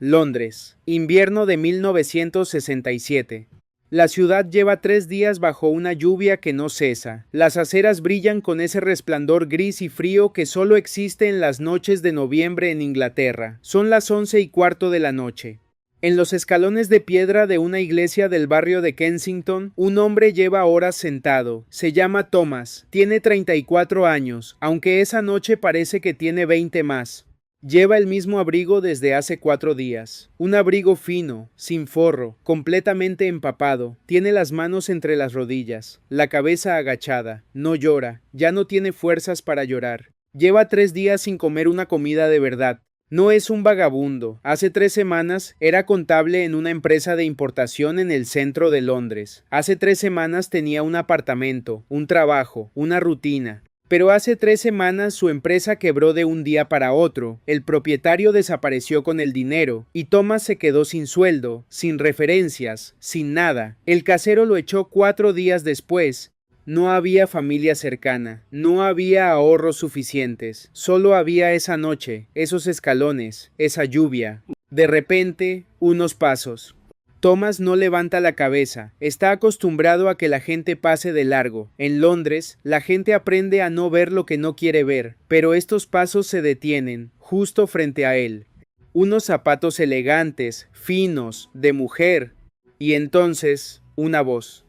Londres, invierno de 1967. La ciudad lleva 3 días bajo una lluvia que no cesa. Las aceras brillan con ese resplandor gris y frío que solo existe en las noches de noviembre en Inglaterra. Son las 11:15 de la noche. En los escalones de piedra de una iglesia del barrio de Kensington, un hombre lleva horas sentado. Se llama Thomas. Tiene 34 años, aunque esa noche parece que tiene 20 más. Lleva el mismo abrigo desde hace 4 días. Un abrigo fino, sin forro, completamente empapado. Tiene las manos entre las rodillas, la cabeza agachada. No llora, ya no tiene fuerzas para llorar. Lleva 3 días sin comer una comida de verdad. No es un vagabundo. Hace 3 semanas era contable en una empresa de importación en el centro de Londres. Hace 3 semanas tenía un apartamento, un trabajo, una rutina. Pero hace 3 semanas su empresa quebró de un día para otro, el propietario desapareció con el dinero, y Thomas se quedó sin sueldo, sin referencias, sin nada. El casero lo echó 4 días después. No había familia cercana, no había ahorros suficientes, solo había esa noche, esos escalones, esa lluvia. De repente, unos pasos. Thomas no levanta la cabeza, está acostumbrado a que la gente pase de largo. En Londres, la gente aprende a no ver lo que no quiere ver, pero estos pasos se detienen, justo frente a él. Unos zapatos elegantes, finos, de mujer. Y entonces, una voz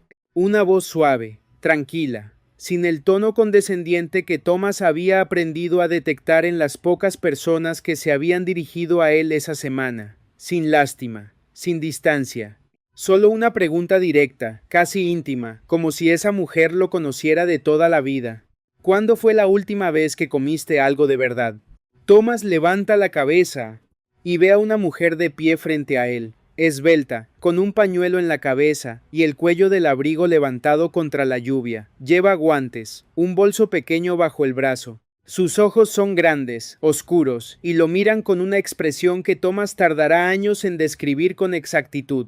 suave, tranquila, sin el tono condescendiente que Thomas había aprendido a detectar en las pocas personas que se habían dirigido a él esa semana, sin lástima. Sin distancia. Solo una pregunta directa, casi íntima, como si esa mujer lo conociera de toda la vida. ¿Cuándo fue la última vez que comiste algo de verdad? Thomas levanta la cabeza y ve a una mujer de pie frente a él, esbelta, con un pañuelo en la cabeza y el cuello del abrigo levantado contra la lluvia. Lleva guantes, un bolso pequeño bajo el brazo. Sus ojos son grandes, oscuros, y lo miran con una expresión que Thomas tardará años en describir con exactitud.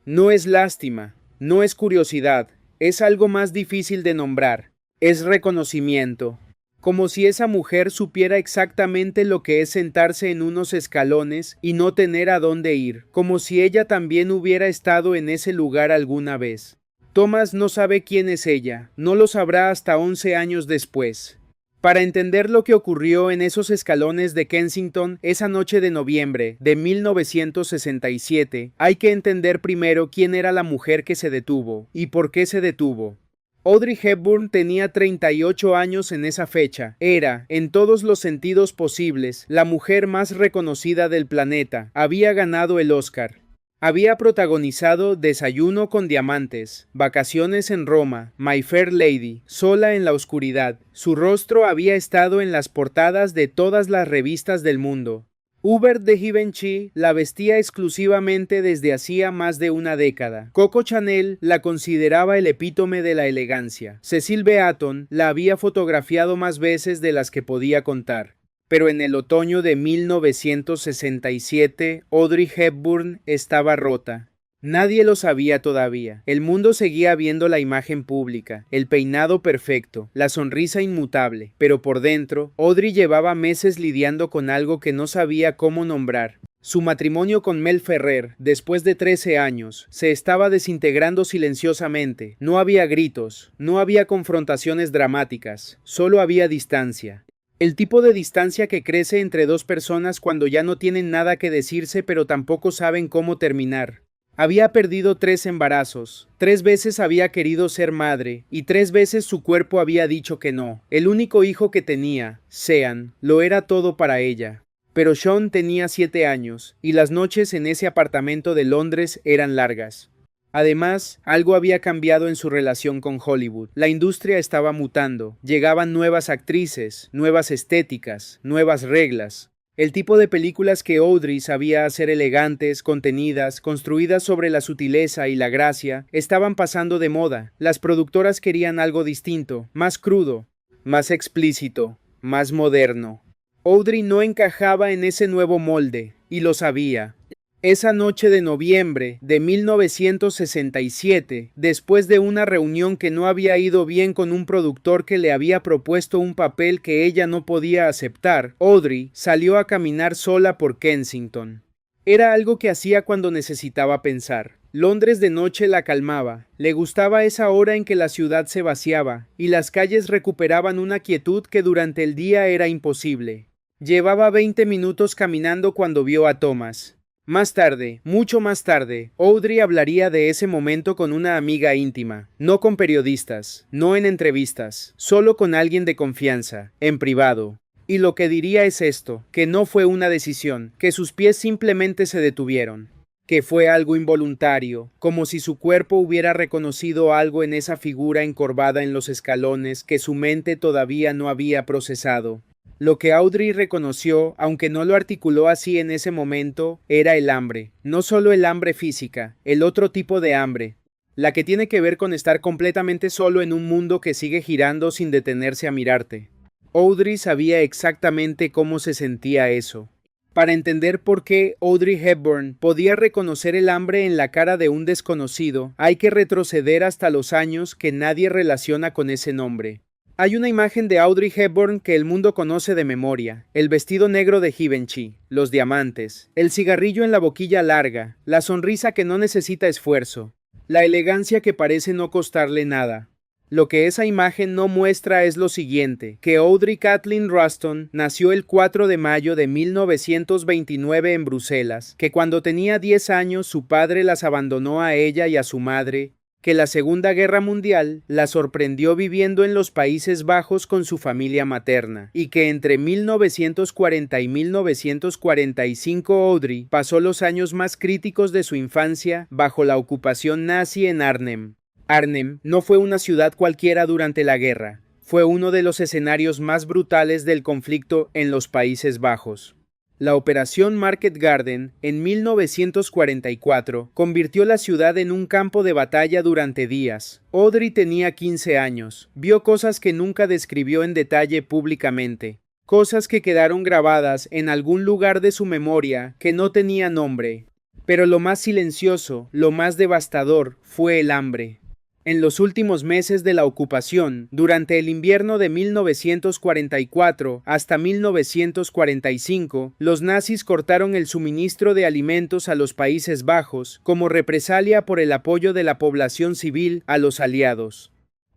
No es lástima, no es curiosidad, es algo más difícil de nombrar. Es reconocimiento. Como si esa mujer supiera exactamente lo que es sentarse en unos escalones y no tener a dónde ir, como si ella también hubiera estado en ese lugar alguna vez. Thomas no sabe quién es ella, no lo sabrá hasta 11 años después. Para entender lo que ocurrió en esos escalones de Kensington esa noche de noviembre de 1967, hay que entender primero quién era la mujer que se detuvo y por qué se detuvo. Audrey Hepburn tenía 38 años en esa fecha. Era, en todos los sentidos posibles, la mujer más reconocida del planeta. Había ganado el Oscar. Había protagonizado Desayuno con Diamantes, Vacaciones en Roma, My Fair Lady, Sola en la Oscuridad. Su rostro había estado en las portadas de todas las revistas del mundo. Hubert de Givenchy la vestía exclusivamente desde hacía más de una década. Coco Chanel la consideraba el epítome de la elegancia. Cecil Beaton la había fotografiado más veces de las que podía contar. Pero en el otoño de 1967, Audrey Hepburn estaba rota. Nadie lo sabía todavía. El mundo seguía viendo la imagen pública, el peinado perfecto, la sonrisa inmutable, pero por dentro, Audrey llevaba meses lidiando con algo que no sabía cómo nombrar. Su matrimonio con Mel Ferrer, después de 13 años, se estaba desintegrando silenciosamente. No había gritos, no había confrontaciones dramáticas, solo había distancia. El tipo de distancia que crece entre dos personas cuando ya no tienen nada que decirse pero tampoco saben cómo terminar. Había perdido 3 embarazos, 3 veces había querido ser madre y 3 veces su cuerpo había dicho que no. El único hijo que tenía, Sean, lo era todo para ella. Pero Sean tenía 7 años y las noches en ese apartamento de Londres eran largas. Además, algo había cambiado en su relación con Hollywood. La industria estaba mutando. Llegaban nuevas actrices, nuevas estéticas, nuevas reglas. El tipo de películas que Audrey sabía hacer elegantes, contenidas, construidas sobre la sutileza y la gracia, estaban pasando de moda. Las productoras querían algo distinto, más crudo, más explícito, más moderno. Audrey no encajaba en ese nuevo molde, y lo sabía. Esa noche de noviembre de 1967, después de una reunión que no había ido bien con un productor que le había propuesto un papel que ella no podía aceptar, Audrey salió a caminar sola por Kensington. Era algo que hacía cuando necesitaba pensar. Londres de noche la calmaba, le gustaba esa hora en que la ciudad se vaciaba, y las calles recuperaban una quietud que durante el día era imposible. Llevaba 20 minutos caminando cuando vio a Thomas. Más tarde, mucho más tarde, Audrey hablaría de ese momento con una amiga íntima, no con periodistas, no en entrevistas, solo con alguien de confianza, en privado. Y lo que diría es esto, que no fue una decisión, que sus pies simplemente se detuvieron, que fue algo involuntario, como si su cuerpo hubiera reconocido algo en esa figura encorvada en los escalones que su mente todavía no había procesado. Lo que Audrey reconoció, aunque no lo articuló así en ese momento, era el hambre, no solo el hambre física, el otro tipo de hambre, la que tiene que ver con estar completamente solo en un mundo que sigue girando sin detenerse a mirarte. Audrey sabía exactamente cómo se sentía eso. Para entender por qué Audrey Hepburn podía reconocer el hambre en la cara de un desconocido, hay que retroceder hasta los años que nadie relaciona con ese nombre. Hay una imagen de Audrey Hepburn que el mundo conoce de memoria: el vestido negro de Givenchy, los diamantes, el cigarrillo en la boquilla larga, la sonrisa que no necesita esfuerzo, la elegancia que parece no costarle nada. Lo que esa imagen no muestra es lo siguiente, que Audrey Kathleen Ruston nació el 4 de mayo de 1929 en Bruselas, que cuando tenía 10 años su padre las abandonó a ella y a su madre, que la Segunda Guerra Mundial la sorprendió viviendo en los Países Bajos con su familia materna, y que entre 1940 y 1945 Audrey pasó los años más críticos de su infancia bajo la ocupación nazi en Arnhem. Arnhem no fue una ciudad cualquiera durante la guerra, fue uno de los escenarios más brutales del conflicto en los Países Bajos. La Operación Market Garden, en 1944, convirtió la ciudad en un campo de batalla durante días. Audrey tenía 15 años, vio cosas que nunca describió en detalle públicamente, cosas que quedaron grabadas en algún lugar de su memoria que no tenía nombre. Pero lo más silencioso, lo más devastador, fue el hambre. En los últimos meses de la ocupación, durante el invierno de 1944 hasta 1945, los nazis cortaron el suministro de alimentos a los Países Bajos como represalia por el apoyo de la población civil a los aliados.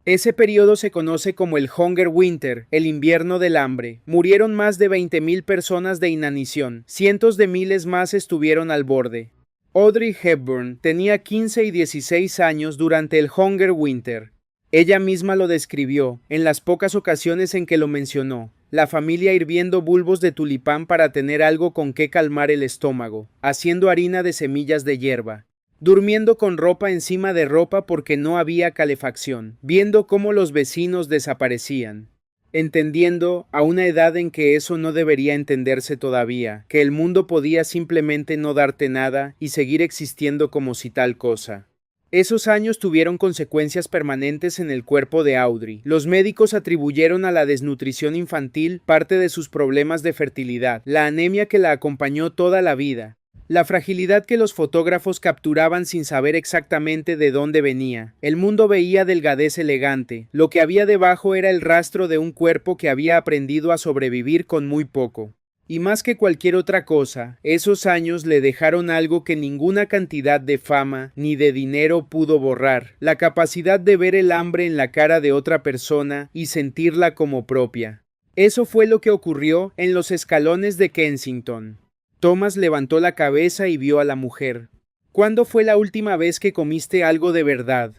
Ese periodo se conoce como el Hunger Winter, el invierno del hambre. Murieron más de 20.000 personas de inanición, cientos de miles más estuvieron al borde. Audrey Hepburn tenía 15 y 16 años durante el Hunger Winter. Ella misma lo describió, en las pocas ocasiones en que lo mencionó, la familia hirviendo bulbos de tulipán para tener algo con qué calmar el estómago, haciendo harina de semillas de hierba, durmiendo con ropa encima de ropa porque no había calefacción, viendo cómo los vecinos desaparecían. Entendiendo, a una edad en que eso no debería entenderse todavía, que el mundo podía simplemente no darte nada y seguir existiendo como si tal cosa. Esos años tuvieron consecuencias permanentes en el cuerpo de Audrey. Los médicos atribuyeron a la desnutrición infantil parte de sus problemas de fertilidad, la anemia que la acompañó toda la vida, la fragilidad que los fotógrafos capturaban sin saber exactamente de dónde venía. El mundo veía delgadez elegante. Lo que había debajo era el rastro de un cuerpo que había aprendido a sobrevivir con muy poco. Y más que cualquier otra cosa, esos años le dejaron algo que ninguna cantidad de fama ni de dinero pudo borrar: la capacidad de ver el hambre en la cara de otra persona y sentirla como propia. Eso fue lo que ocurrió en los escalones de Kensington. Thomas levantó la cabeza y vio a la mujer. ¿Cuándo fue la última vez que comiste algo de verdad?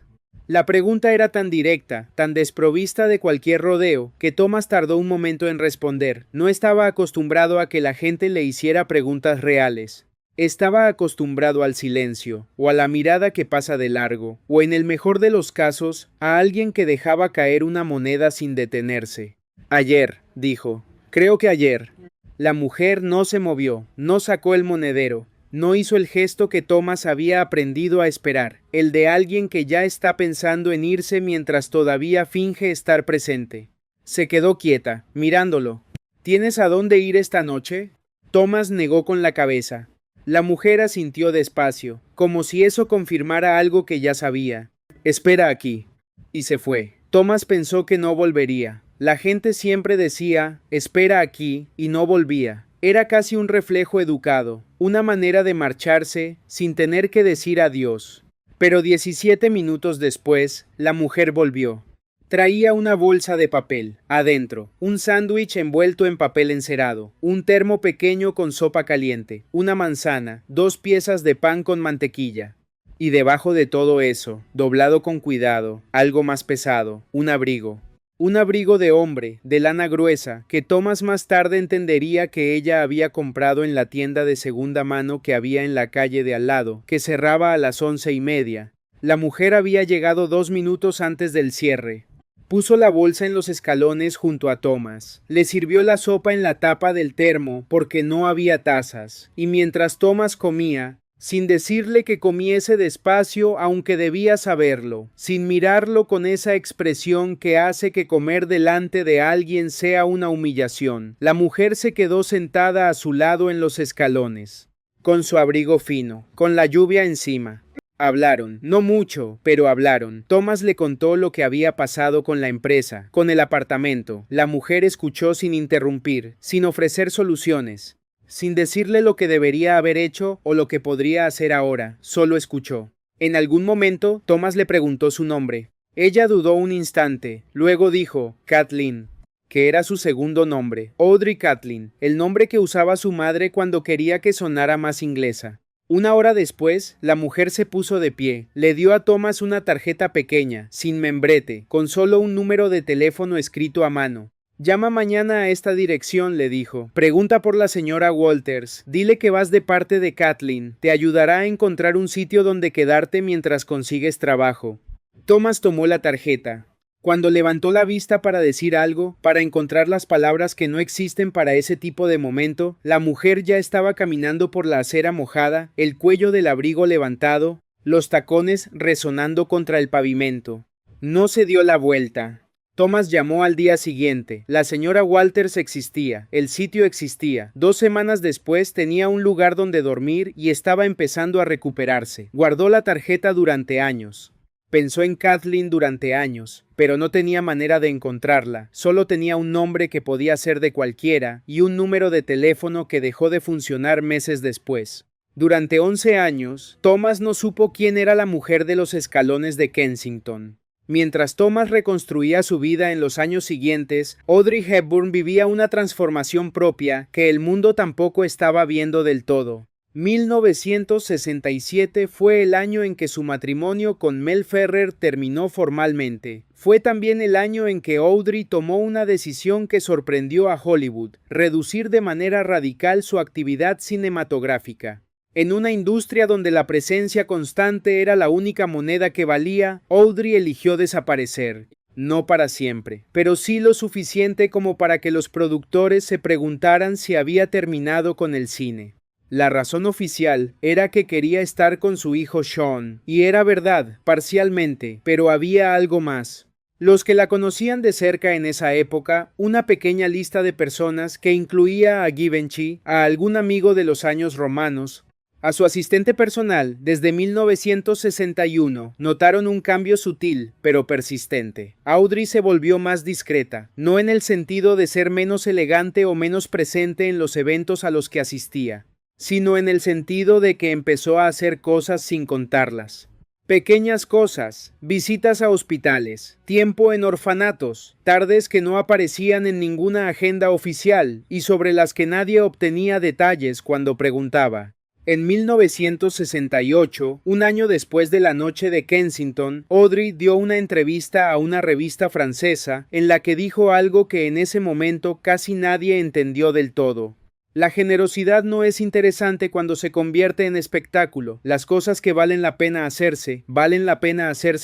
La pregunta era tan directa, tan desprovista de cualquier rodeo, que Thomas tardó un momento en responder. No estaba acostumbrado a que la gente le hiciera preguntas reales. Estaba acostumbrado al silencio, o a la mirada que pasa de largo, o en el mejor de los casos, a alguien que dejaba caer una moneda sin detenerse. Ayer, dijo. Creo que ayer. La mujer no se movió, no sacó el monedero, no hizo el gesto que Thomas había aprendido a esperar, el de alguien que ya está pensando en irse mientras todavía finge estar presente. Se quedó quieta, mirándolo. ¿Tienes a dónde ir esta noche? Thomas negó con la cabeza. La mujer asintió despacio, como si eso confirmara algo que ya sabía. Espera aquí. Y se fue. Thomas pensó que no volvería. La gente siempre decía, espera aquí, y no volvía. Era casi un reflejo educado, una manera de marcharse sin tener que decir adiós. Pero 17 minutos después, la mujer volvió. Traía una bolsa de papel, adentro, un sándwich envuelto en papel encerado, un termo pequeño con sopa caliente, una manzana, 2 piezas de pan con mantequilla. Y debajo de todo eso, doblado con cuidado, algo más pesado, un abrigo. Un abrigo de hombre, de lana gruesa, que Thomas más tarde entendería que ella había comprado en la tienda de segunda mano que había en la calle de al lado, que cerraba a las 11:30. La mujer había llegado 2 minutos antes del cierre. Puso la bolsa en los escalones junto a Thomas. Le sirvió la sopa en la tapa del termo porque no había tazas, y mientras Thomas comía, sin decirle que comiese despacio aunque debía saberlo, sin mirarlo con esa expresión que hace que comer delante de alguien sea una humillación, la mujer se quedó sentada a su lado en los escalones, con su abrigo fino, con la lluvia encima. Hablaron, no mucho, pero hablaron. Thomas le contó lo que había pasado con la empresa, con el apartamento. La mujer escuchó sin interrumpir, sin ofrecer soluciones, sin decirle lo que debería haber hecho o lo que podría hacer ahora, solo escuchó. En algún momento, Thomas le preguntó su nombre. Ella dudó un instante, luego dijo, Kathleen, que era su segundo nombre, Audrey Kathleen, el nombre que usaba su madre cuando quería que sonara más inglesa. Una hora después, la mujer se puso de pie, le dio a Thomas una tarjeta pequeña, sin membrete, con solo un número de teléfono escrito a mano. Llama mañana a esta dirección, le dijo. Pregunta por la señora Walters. Dile que vas de parte de Kathleen. Te ayudará a encontrar un sitio donde quedarte mientras consigues trabajo. Thomas tomó la tarjeta. Cuando levantó la vista para decir algo, para encontrar las palabras que no existen para ese tipo de momento, la mujer ya estaba caminando por la acera mojada, el cuello del abrigo levantado, los tacones resonando contra el pavimento. No se dio la vuelta. Thomas llamó al día siguiente. La señora Walters existía, el sitio existía. 2 semanas después tenía un lugar donde dormir y estaba empezando a recuperarse. Guardó la tarjeta durante años. Pensó en Kathleen durante años, pero no tenía manera de encontrarla. Solo tenía un nombre que podía ser de cualquiera y un número de teléfono que dejó de funcionar meses después. Durante 11 años, Thomas no supo quién era la mujer de los escalones de Kensington. Mientras Thomas reconstruía su vida en los años siguientes, Audrey Hepburn vivía una transformación propia que el mundo tampoco estaba viendo del todo. 1967 fue el año en que su matrimonio con Mel Ferrer terminó formalmente. Fue también el año en que Audrey tomó una decisión que sorprendió a Hollywood: reducir de manera radical su actividad cinematográfica. En una industria donde la presencia constante era la única moneda que valía, Audrey eligió desaparecer. No para siempre, pero sí lo suficiente como para que los productores se preguntaran si había terminado con el cine. La razón oficial era que quería estar con su hijo Sean, y era verdad, parcialmente, pero había algo más. Los que la conocían de cerca en esa época, una pequeña lista de personas que incluía a Givenchy, a algún amigo de los años romanos, a su asistente personal desde 1961, notaron un cambio sutil, pero persistente. Audrey se volvió más discreta, no en el sentido de ser menos elegante o menos presente en los eventos a los que asistía, sino en el sentido de que empezó a hacer cosas sin contarlas. Pequeñas cosas, visitas a hospitales, tiempo en orfanatos, tardes que no aparecían en ninguna agenda oficial y sobre las que nadie obtenía detalles cuando preguntaba. En 1968, un año después de la noche de Kensington, Audrey dio una entrevista a una revista francesa en la que dijo algo que en ese momento casi nadie entendió del todo. La generosidad no es interesante cuando se convierte en espectáculo. Las cosas que valen la pena hacerse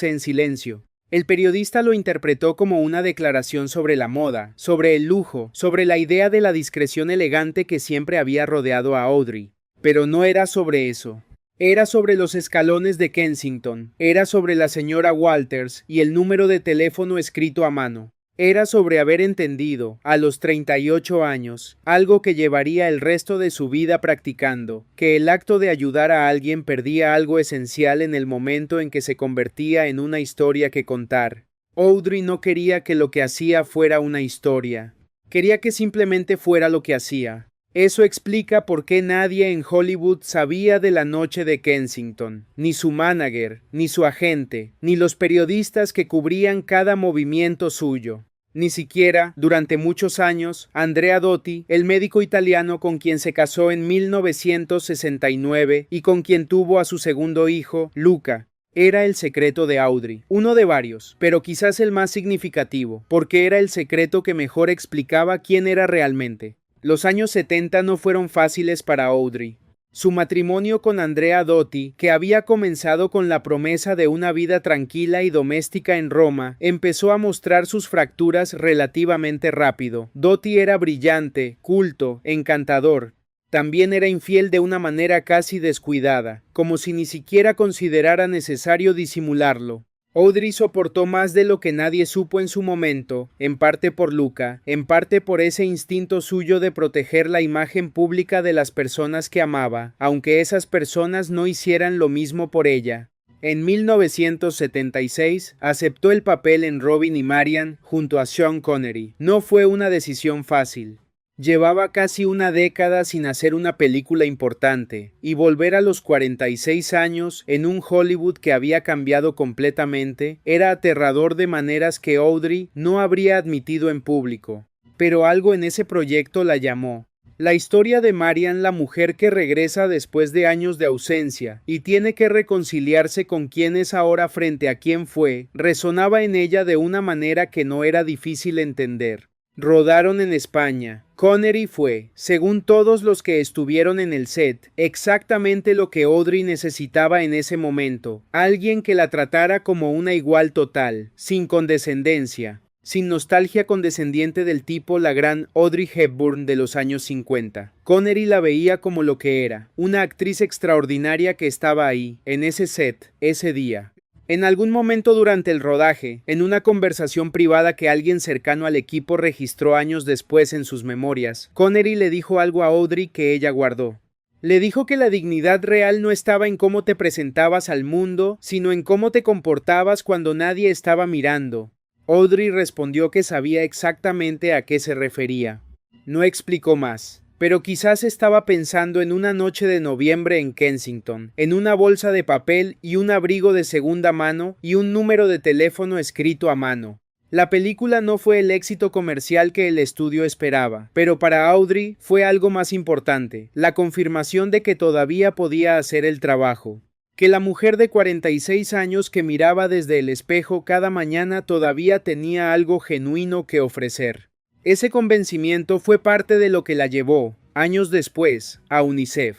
en silencio. El periodista lo interpretó como una declaración sobre la moda, sobre el lujo, sobre la idea de la discreción elegante que siempre había rodeado a Audrey. Pero no era sobre eso. Era sobre los escalones de Kensington. Era sobre la señora Walters y el número de teléfono escrito a mano. Era sobre haber entendido, a los 38 años, algo que llevaría el resto de su vida practicando, que el acto de ayudar a alguien perdía algo esencial en el momento en que se convertía en una historia que contar. Audrey no quería que lo que hacía fuera una historia. Quería que simplemente fuera lo que hacía. Eso explica por qué nadie en Hollywood sabía de la noche de Kensington, ni su manager, ni su agente, ni los periodistas que cubrían cada movimiento suyo. Ni siquiera, durante muchos años, Andrea Dotti, el médico italiano con quien se casó en 1969 y con quien tuvo a su segundo hijo, Luca, era el secreto de Audrey, uno de varios, pero quizás el más significativo, porque era el secreto que mejor explicaba quién era realmente. Los años 70 no fueron fáciles para Audrey. Su matrimonio con Andrea Dotti, que había comenzado con la promesa de una vida tranquila y doméstica en Roma, empezó a mostrar sus fracturas relativamente rápido. Dotti era brillante, culto, encantador. También era infiel de una manera casi descuidada, como si ni siquiera considerara necesario disimularlo. Audrey soportó más de lo que nadie supo en su momento, en parte por Luca, en parte por ese instinto suyo de proteger la imagen pública de las personas que amaba, aunque esas personas no hicieran lo mismo por ella. En 1976 aceptó el papel en Robin y Marian junto a Sean Connery. No fue una decisión fácil. Llevaba casi una década sin hacer una película importante, y volver a los 46 años en un Hollywood que había cambiado completamente era aterrador de maneras que Audrey no habría admitido en público. Pero algo en ese proyecto la llamó. La historia de Marian, la mujer que regresa después de años de ausencia y tiene que reconciliarse con quién es ahora frente a quién fue, resonaba en ella de una manera que no era difícil entender. Rodaron en España. Connery fue, según todos los que estuvieron en el set, exactamente lo que Audrey necesitaba en ese momento, alguien que la tratara como una igual total, sin condescendencia, sin nostalgia condescendiente del tipo la gran Audrey Hepburn de los años 50. Connery la veía como lo que era, una actriz extraordinaria que estaba ahí, en ese set, ese día. En algún momento durante el rodaje, en una conversación privada que alguien cercano al equipo registró años después en sus memorias, Connery le dijo algo a Audrey que ella guardó. Le dijo que la dignidad real no estaba en cómo te presentabas al mundo, sino en cómo te comportabas cuando nadie estaba mirando. Audrey respondió que sabía exactamente a qué se refería. No explicó más. Pero quizás estaba pensando en una noche de noviembre en Kensington, en una bolsa de papel y un abrigo de segunda mano y un número de teléfono escrito a mano. La película no fue el éxito comercial que el estudio esperaba, pero para Audrey fue algo más importante, la confirmación de que todavía podía hacer el trabajo. Que la mujer de 46 años que miraba desde el espejo cada mañana todavía tenía algo genuino que ofrecer. Ese convencimiento fue parte de lo que la llevó, años después, a UNICEF.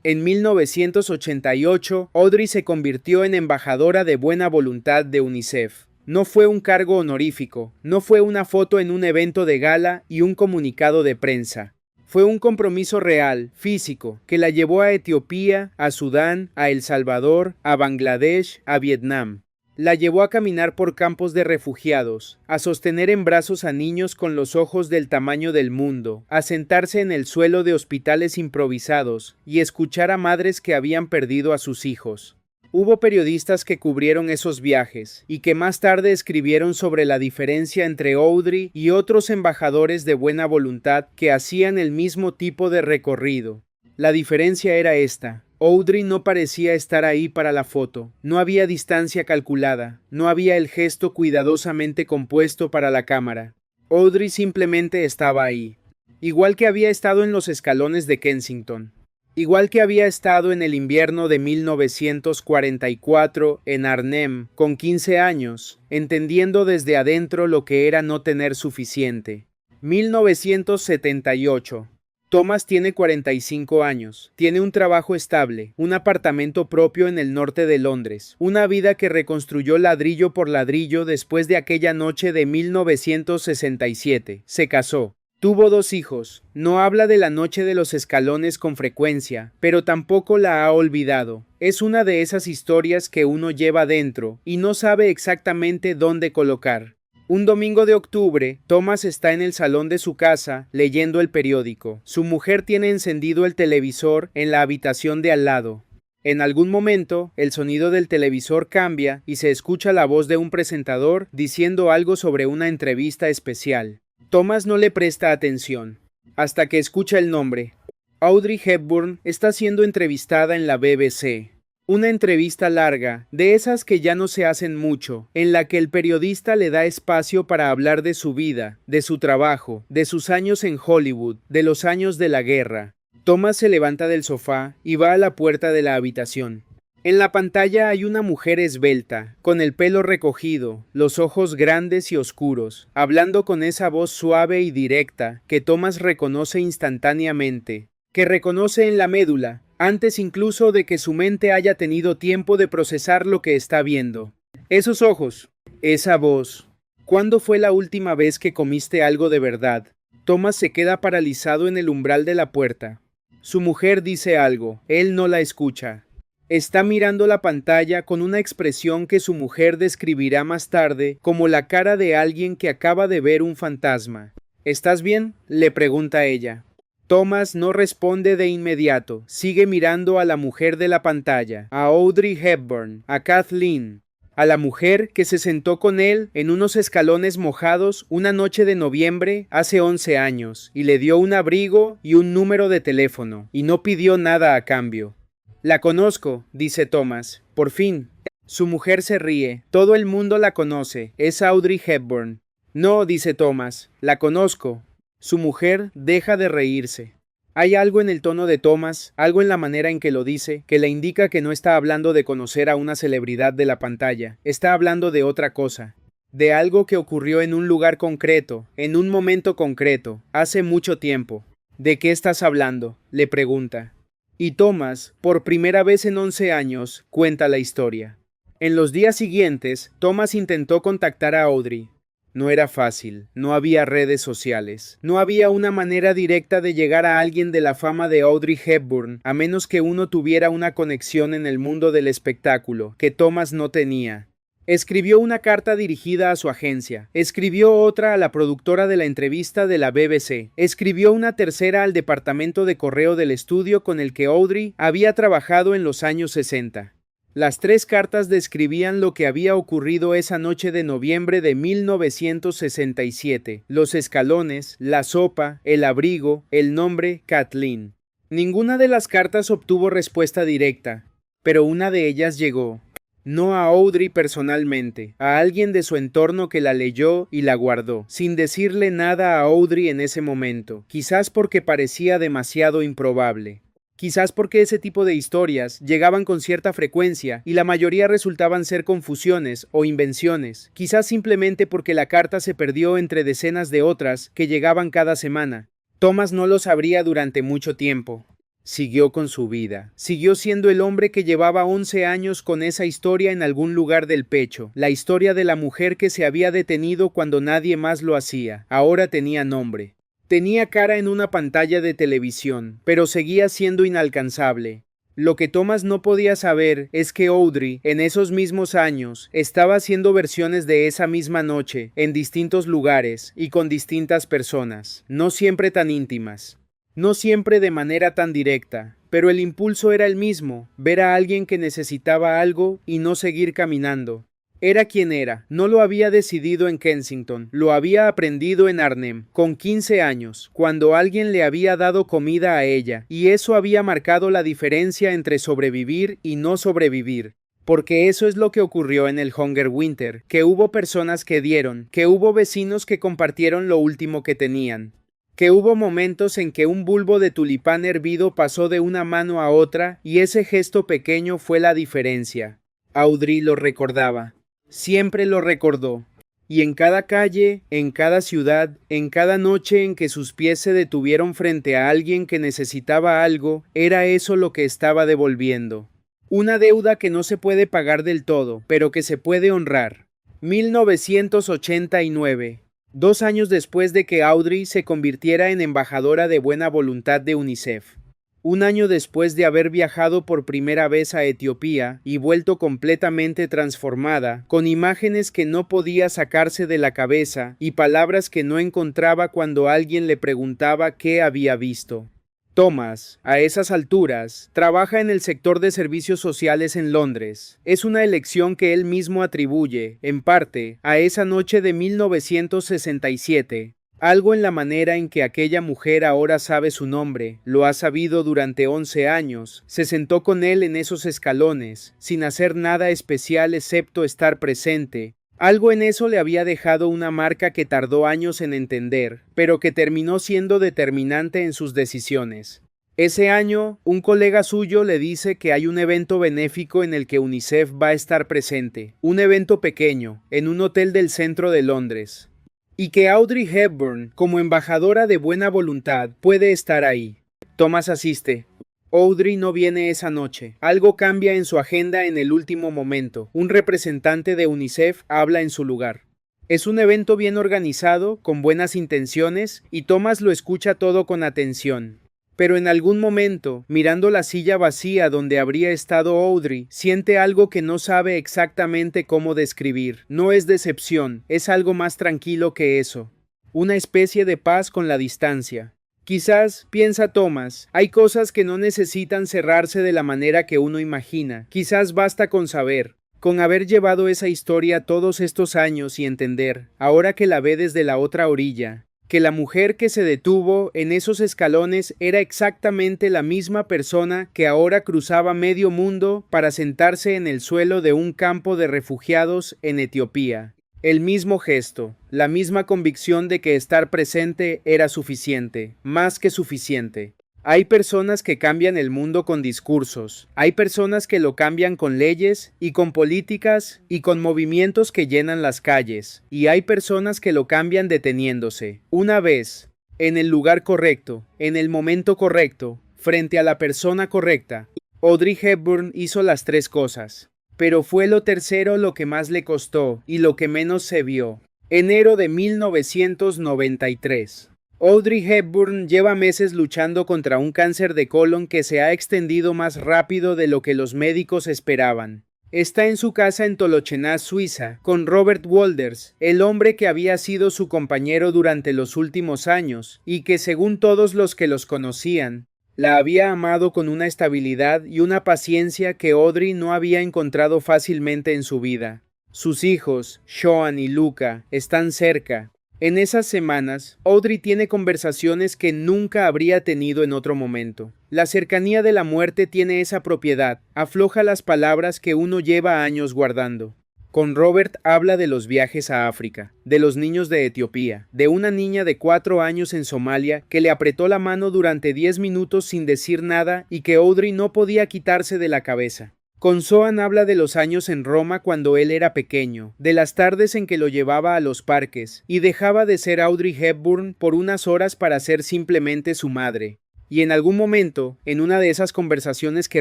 En 1988, Audrey se convirtió en embajadora de buena voluntad de UNICEF. No fue un cargo honorífico, no fue una foto en un evento de gala y un comunicado de prensa. Fue un compromiso real, físico, que la llevó a Etiopía, a Sudán, a El Salvador, a Bangladesh, a Vietnam. La llevó a caminar por campos de refugiados, a sostener en brazos a niños con los ojos del tamaño del mundo, a sentarse en el suelo de hospitales improvisados y escuchar a madres que habían perdido a sus hijos. Hubo periodistas que cubrieron esos viajes y que más tarde escribieron sobre la diferencia entre Audrey y otros embajadores de buena voluntad que hacían el mismo tipo de recorrido. La diferencia era esta. Audrey no parecía estar ahí para la foto, no había distancia calculada, no había el gesto cuidadosamente compuesto para la cámara. Audrey simplemente estaba ahí. Igual que había estado en los escalones de Kensington. Igual que había estado en el invierno de 1944 en Arnhem, con 15 años, entendiendo desde adentro lo que era no tener suficiente. 1978. Thomas tiene 45 años, tiene un trabajo estable, un apartamento propio en el norte de Londres, una vida que reconstruyó ladrillo por ladrillo después de aquella noche de 1967. Se casó. Tuvo 2 hijos. No habla de la noche de los escalones con frecuencia, pero tampoco la ha olvidado. Es una de esas historias que uno lleva dentro y no sabe exactamente dónde colocar. Un domingo de octubre, Thomas está en el salón de su casa leyendo el periódico. Su mujer tiene encendido el televisor en la habitación de al lado. En algún momento, el sonido del televisor cambia y se escucha la voz de un presentador diciendo algo sobre una entrevista especial. Thomas no le presta atención. hasta que escucha el nombre. Audrey Hepburn está siendo entrevistada en la BBC. Una entrevista larga, de esas que ya no se hacen mucho, en la que el periodista le da espacio para hablar de su vida, de su trabajo, de sus años en Hollywood, de los años de la guerra. Thomas se levanta del sofá y va a la puerta de la habitación. En la pantalla hay una mujer esbelta, con el pelo recogido, los ojos grandes y oscuros, hablando con esa voz suave y directa que Thomas reconoce instantáneamente, que reconoce en la médula, antes incluso de que su mente haya tenido tiempo de procesar lo que está viendo. Esos ojos, esa voz. ¿Cuándo fue la última vez que comiste algo de verdad? Thomas se queda paralizado en el umbral de la puerta. Su mujer dice algo, él no la escucha. Está mirando la pantalla con una expresión que su mujer describirá más tarde como la cara de alguien que acaba de ver un fantasma. ¿Estás bien?, le pregunta ella. Thomas no responde de inmediato, sigue mirando a la mujer de la pantalla, a Audrey Hepburn, a Kathleen, a la mujer que se sentó con él en unos escalones mojados una noche de noviembre hace 11 años, y le dio un abrigo y un número de teléfono, y no pidió nada a cambio. La conozco, dice Thomas, por fin. Su mujer se ríe, todo el mundo la conoce, es Audrey Hepburn. No, dice Thomas, la conozco. Su mujer deja de reírse. Hay algo en el tono de Thomas, algo en la manera en que lo dice, que le indica que no está hablando de conocer a una celebridad de la pantalla, está hablando de otra cosa, de algo que ocurrió en un lugar concreto, en un momento concreto, hace mucho tiempo. ¿De qué estás hablando?, le pregunta. Y Thomas, por primera vez en 11 años, cuenta la historia. En los días siguientes, Thomas intentó contactar a Audrey. No era fácil, no había redes sociales, no había una manera directa de llegar a alguien de la fama de Audrey Hepburn, a menos que uno tuviera una conexión en el mundo del espectáculo, que Thomas no tenía. Escribió una carta dirigida a su agencia, escribió otra a la productora de la entrevista de la BBC, escribió una tercera al departamento de correo del estudio con el que Audrey había trabajado en los años 60. Las 3 cartas describían lo que había ocurrido esa noche de noviembre de 1967, los escalones, la sopa, el abrigo, el nombre Kathleen. Ninguna de las cartas obtuvo respuesta directa, pero una de ellas llegó. No a Audrey personalmente, a alguien de su entorno que la leyó y la guardó, sin decirle nada a Audrey en ese momento, quizás porque parecía demasiado improbable. Quizás porque ese tipo de historias llegaban con cierta frecuencia y la mayoría resultaban ser confusiones o invenciones. Quizás simplemente porque la carta se perdió entre decenas de otras que llegaban cada semana. Thomas no lo sabría durante mucho tiempo. Siguió con su vida. Siguió siendo el hombre que llevaba 11 años con esa historia en algún lugar del pecho. La historia de la mujer que se había detenido cuando nadie más lo hacía. Ahora tenía nombre. Tenía cara en una pantalla de televisión, pero seguía siendo inalcanzable. Lo que Thomas no podía saber es que Audrey, en esos mismos años, estaba haciendo versiones de esa misma noche, en distintos lugares y con distintas personas, no siempre tan íntimas, no siempre de manera tan directa, pero el impulso era el mismo, ver a alguien que necesitaba algo y no seguir caminando. Era quien era, no lo había decidido en Kensington, lo había aprendido en Arnhem, con 15 años, cuando alguien le había dado comida a ella, y eso había marcado la diferencia entre sobrevivir y no sobrevivir. Porque eso es lo que ocurrió en el Hunger Winter, que hubo personas que dieron, que hubo vecinos que compartieron lo último que tenían, que hubo momentos en que un bulbo de tulipán hervido pasó de una mano a otra y ese gesto pequeño fue la diferencia. Audrey lo recordaba. Siempre lo recordó, y en cada calle, en cada ciudad, en cada noche en que sus pies se detuvieron frente a alguien que necesitaba algo, era eso lo que estaba devolviendo. Una deuda que no se puede pagar del todo, pero que se puede honrar. 1989, 2 años después de que Audrey se convirtiera en embajadora de buena voluntad de UNICEF. 1 año después de haber viajado por primera vez a Etiopía y vuelto completamente transformada, con imágenes que no podía sacarse de la cabeza y palabras que no encontraba cuando alguien le preguntaba qué había visto. Thomas, a esas alturas, trabaja en el sector de servicios sociales en Londres. Es una elección que él mismo atribuye, en parte, a esa noche de 1967. Algo en la manera en que aquella mujer ahora sabe su nombre, lo ha sabido durante 11 años, se sentó con él en esos escalones, sin hacer nada especial excepto estar presente. Algo en eso le había dejado una marca que tardó años en entender, pero que terminó siendo determinante en sus decisiones. Ese año, un colega suyo le dice que hay un evento benéfico en el que UNICEF va a estar presente, un evento pequeño, en un hotel del centro de Londres, y que Audrey Hepburn, como embajadora de buena voluntad, puede estar ahí. Thomas asiste. Audrey no viene esa noche. Algo cambia en su agenda en el último momento. Un representante de UNICEF habla en su lugar. Es un evento bien organizado, con buenas intenciones, y Thomas lo escucha todo con atención. Pero en algún momento, mirando la silla vacía donde habría estado Audrey, siente algo que no sabe exactamente cómo describir. No es decepción, es algo más tranquilo que eso. Una especie de paz con la distancia. Quizás, piensa Thomas, hay cosas que no necesitan cerrarse de la manera que uno imagina. Quizás basta con saber, con haber llevado esa historia todos estos años y entender, ahora que la ve desde la otra orilla, que la mujer que se detuvo en esos escalones era exactamente la misma persona que ahora cruzaba medio mundo para sentarse en el suelo de un campo de refugiados en Etiopía. El mismo gesto, la misma convicción de que estar presente era suficiente, más que suficiente. Hay personas que cambian el mundo con discursos, hay personas que lo cambian con leyes y con políticas y con movimientos que llenan las calles, y hay personas que lo cambian deteniéndose, una vez, en el lugar correcto, en el momento correcto, frente a la persona correcta. Audrey Hepburn hizo las tres cosas, pero fue lo tercero lo que más le costó y lo que menos se vio. Enero de 1993. Audrey Hepburn lleva meses luchando contra un cáncer de colon que se ha extendido más rápido de lo que los médicos esperaban. Está en su casa en Tolochenaz, Suiza, con Robert Wolders, el hombre que había sido su compañero durante los últimos años, y que según todos los que los conocían, la había amado con una estabilidad y una paciencia que Audrey no había encontrado fácilmente en su vida. Sus hijos, Sean y Luca, están cerca. En esas semanas, Audrey tiene conversaciones que nunca habría tenido en otro momento. La cercanía de la muerte tiene esa propiedad, afloja las palabras que uno lleva años guardando. Con Robert habla de los viajes a África, de los niños de Etiopía, de una niña de 4 años en Somalia que le apretó la mano durante 10 minutos sin decir nada y que Audrey no podía quitarse de la cabeza. Con Sean habla de los años en Roma cuando él era pequeño, de las tardes en que lo llevaba a los parques, y dejaba de ser Audrey Hepburn por unas horas para ser simplemente su madre. Y en algún momento, en una de esas conversaciones que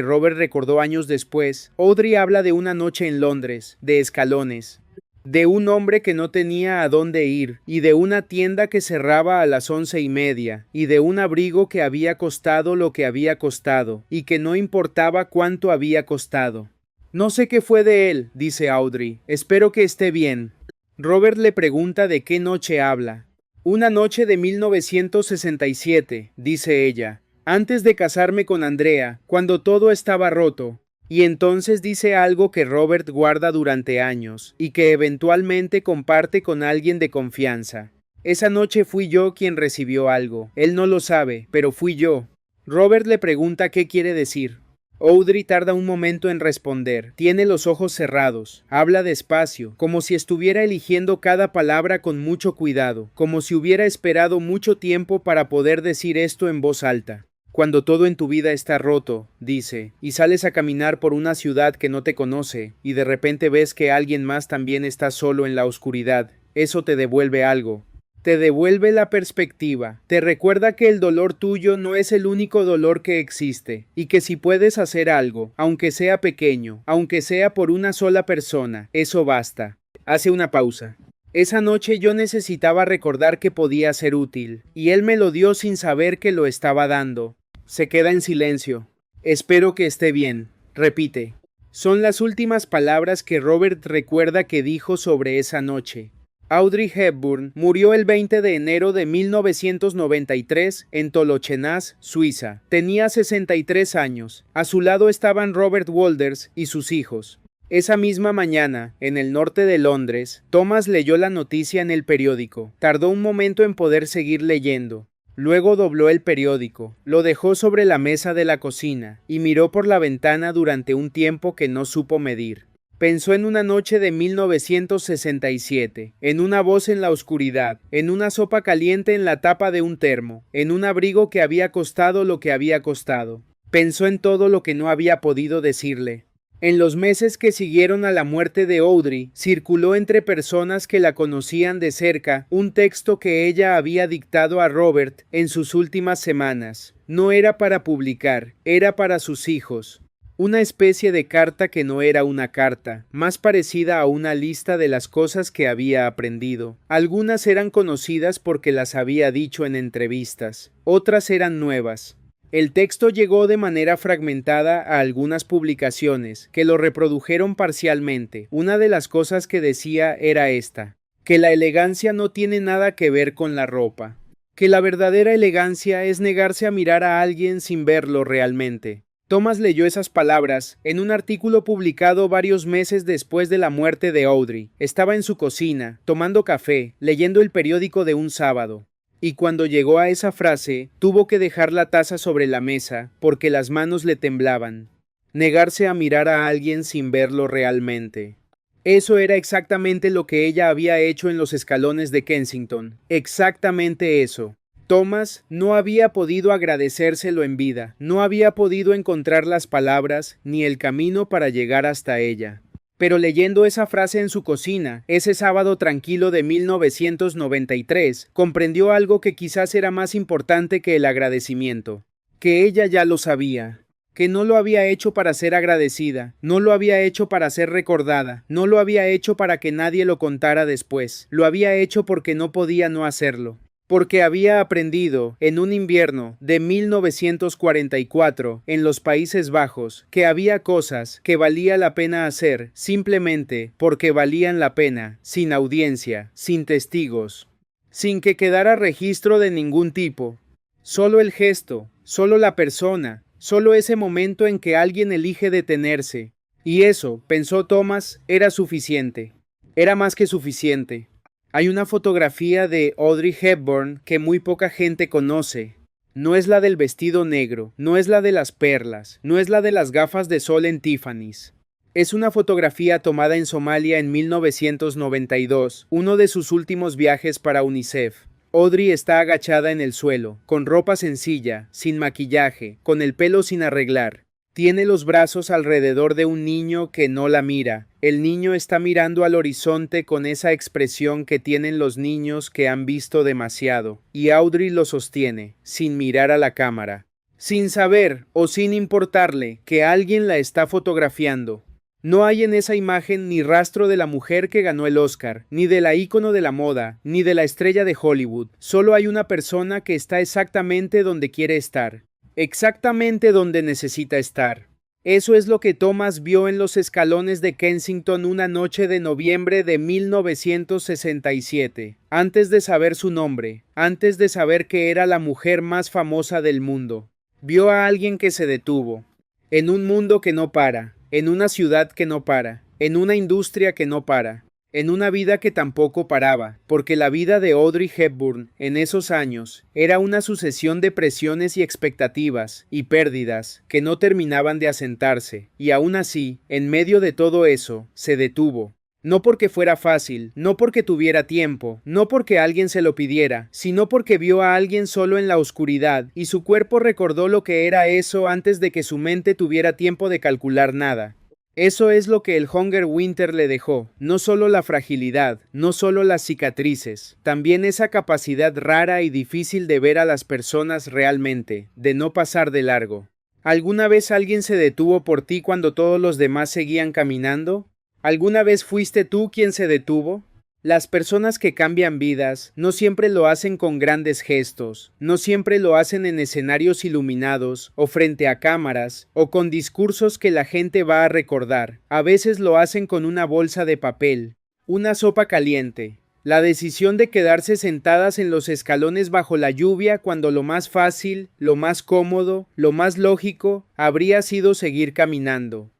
Robert recordó años después, Audrey habla de una noche en Londres, de escalones, de un hombre que no tenía a dónde ir, y de una tienda que cerraba a las 11:30, y de un abrigo que había costado lo que había costado, y que no importaba cuánto había costado. No sé qué fue de él, dice Audrey, espero que esté bien. Robert le pregunta de qué noche habla. Una noche de 1967, dice ella, antes de casarme con Andrea, cuando todo estaba roto. Y entonces dice algo que Robert guarda durante años, y que eventualmente comparte con alguien de confianza. Esa noche fui yo quien recibió algo. Él no lo sabe, pero fui yo. Robert le pregunta qué quiere decir. Audrey tarda un momento en responder. Tiene los ojos cerrados. Habla despacio, como si estuviera eligiendo cada palabra con mucho cuidado, como si hubiera esperado mucho tiempo para poder decir esto en voz alta. Cuando todo en tu vida está roto, dice, y sales a caminar por una ciudad que no te conoce, y de repente ves que alguien más también está solo en la oscuridad, eso te devuelve algo. Te devuelve la perspectiva, te recuerda que el dolor tuyo no es el único dolor que existe, y que si puedes hacer algo, aunque sea pequeño, aunque sea por una sola persona, eso basta. Hace una pausa. Esa noche yo necesitaba recordar que podía ser útil, y él me lo dio sin saber que lo estaba dando. Se queda en silencio. Espero que esté bien, repite. Son las últimas palabras que Robert recuerda que dijo sobre esa noche. Audrey Hepburn murió el 20 de enero de 1993 en Tolochenaz, Suiza. Tenía 63 años. A su lado estaban Robert Wolders y sus hijos. Esa misma mañana, en el norte de Londres, Thomas leyó la noticia en el periódico. Tardó un momento en poder seguir leyendo. Luego dobló el periódico, lo dejó sobre la mesa de la cocina y miró por la ventana durante un tiempo que no supo medir. Pensó en una noche de 1967, en una voz en la oscuridad, en una sopa caliente en la tapa de un termo, en un abrigo que había costado lo que había costado. Pensó en todo lo que no había podido decirle. En los meses que siguieron a la muerte de Audrey, circuló entre personas que la conocían de cerca un texto que ella había dictado a Robert en sus últimas semanas. No era para publicar, era para sus hijos. Una especie de carta que no era una carta, más parecida a una lista de las cosas que había aprendido. Algunas eran conocidas porque las había dicho en entrevistas, otras eran nuevas. El texto llegó de manera fragmentada a algunas publicaciones, que lo reprodujeron parcialmente. Una de las cosas que decía era esta: que la elegancia no tiene nada que ver con la ropa, que la verdadera elegancia es negarse a mirar a alguien sin verlo realmente. Thomas leyó esas palabras en un artículo publicado varios meses después de la muerte de Audrey. Estaba en su cocina, tomando café, leyendo el periódico de un sábado. Y cuando llegó a esa frase, tuvo que dejar la taza sobre la mesa, porque las manos le temblaban. Negarse a mirar a alguien sin verlo realmente. Eso era exactamente lo que ella había hecho en los escalones de Kensington. Exactamente eso. Thomas no había podido agradecérselo en vida, no había podido encontrar las palabras ni el camino para llegar hasta ella. Pero leyendo esa frase en su cocina, ese sábado tranquilo de 1993, comprendió algo que quizás era más importante que el agradecimiento. Que ella ya lo sabía. Que no lo había hecho para ser agradecida, no lo había hecho para ser recordada, no lo había hecho para que nadie lo contara después. Lo había hecho porque no podía no hacerlo. Porque había aprendido, en un invierno de 1944, en los Países Bajos, que había cosas que valía la pena hacer simplemente porque valían la pena, sin audiencia, sin testigos, sin que quedara registro de ningún tipo. Solo el gesto, solo la persona, solo ese momento en que alguien elige detenerse. Y eso, pensó Thomas, era suficiente. Era más que suficiente. Hay una fotografía de Audrey Hepburn que muy poca gente conoce. No es la del vestido negro, no es la de las perlas, no es la de las gafas de sol en Tiffany's. Es una fotografía tomada en Somalia en 1992, uno de sus últimos viajes para UNICEF. Audrey está agachada en el suelo, con ropa sencilla, sin maquillaje, con el pelo sin arreglar. Tiene los brazos alrededor de un niño que no la mira. El niño está mirando al horizonte con esa expresión que tienen los niños que han visto demasiado, y Audrey lo sostiene, sin mirar a la cámara, sin saber o sin importarle que alguien la está fotografiando. No hay en esa imagen ni rastro de la mujer que ganó el Oscar, ni de la ícono de la moda, ni de la estrella de Hollywood. Solo hay una persona que está exactamente donde quiere estar. Exactamente donde necesita estar. Eso es lo que Thomas vio en los escalones de Kensington una noche de noviembre de 1967, antes de saber su nombre, antes de saber que era la mujer más famosa del mundo. Vio a alguien que se detuvo, en un mundo que no para, en una ciudad que no para, en una industria que no para, en una vida que tampoco paraba, porque la vida de Audrey Hepburn en esos años era una sucesión de presiones y expectativas y pérdidas que no terminaban de asentarse, y aún así, en medio de todo eso, se detuvo. No porque fuera fácil, no porque tuviera tiempo, no porque alguien se lo pidiera, sino porque vio a alguien solo en la oscuridad, y su cuerpo recordó lo que era eso antes de que su mente tuviera tiempo de calcular nada. Eso es lo que el Hunger Winter le dejó, no solo la fragilidad, no solo las cicatrices, también esa capacidad rara y difícil de ver a las personas realmente, de no pasar de largo. ¿Alguna vez alguien se detuvo por ti cuando todos los demás seguían caminando? ¿Alguna vez fuiste tú quien se detuvo? Las personas que cambian vidas no siempre lo hacen con grandes gestos, no siempre lo hacen en escenarios iluminados o frente a cámaras o con discursos que la gente va a recordar. A veces lo hacen con una bolsa de papel, una sopa caliente, la decisión de quedarse sentadas en los escalones bajo la lluvia cuando lo más fácil, lo más cómodo, lo más lógico habría sido seguir caminando.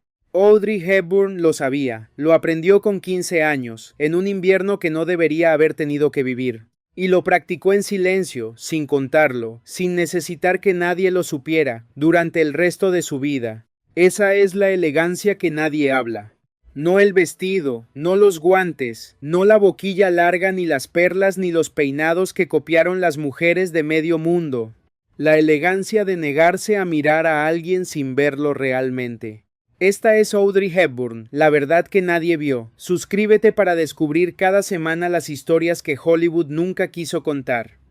Audrey Hepburn lo sabía, lo aprendió con 15 años, en un invierno que no debería haber tenido que vivir. Y lo practicó en silencio, sin contarlo, sin necesitar que nadie lo supiera, durante el resto de su vida. Esa es la elegancia que nadie habla. No el vestido, no los guantes, no la boquilla larga ni las perlas ni los peinados que copiaron las mujeres de medio mundo. La elegancia de negarse a mirar a alguien sin verlo realmente. Esta es Audrey Hepburn, la verdad que nadie vio. Suscríbete para descubrir cada semana las historias que Hollywood nunca quiso contar.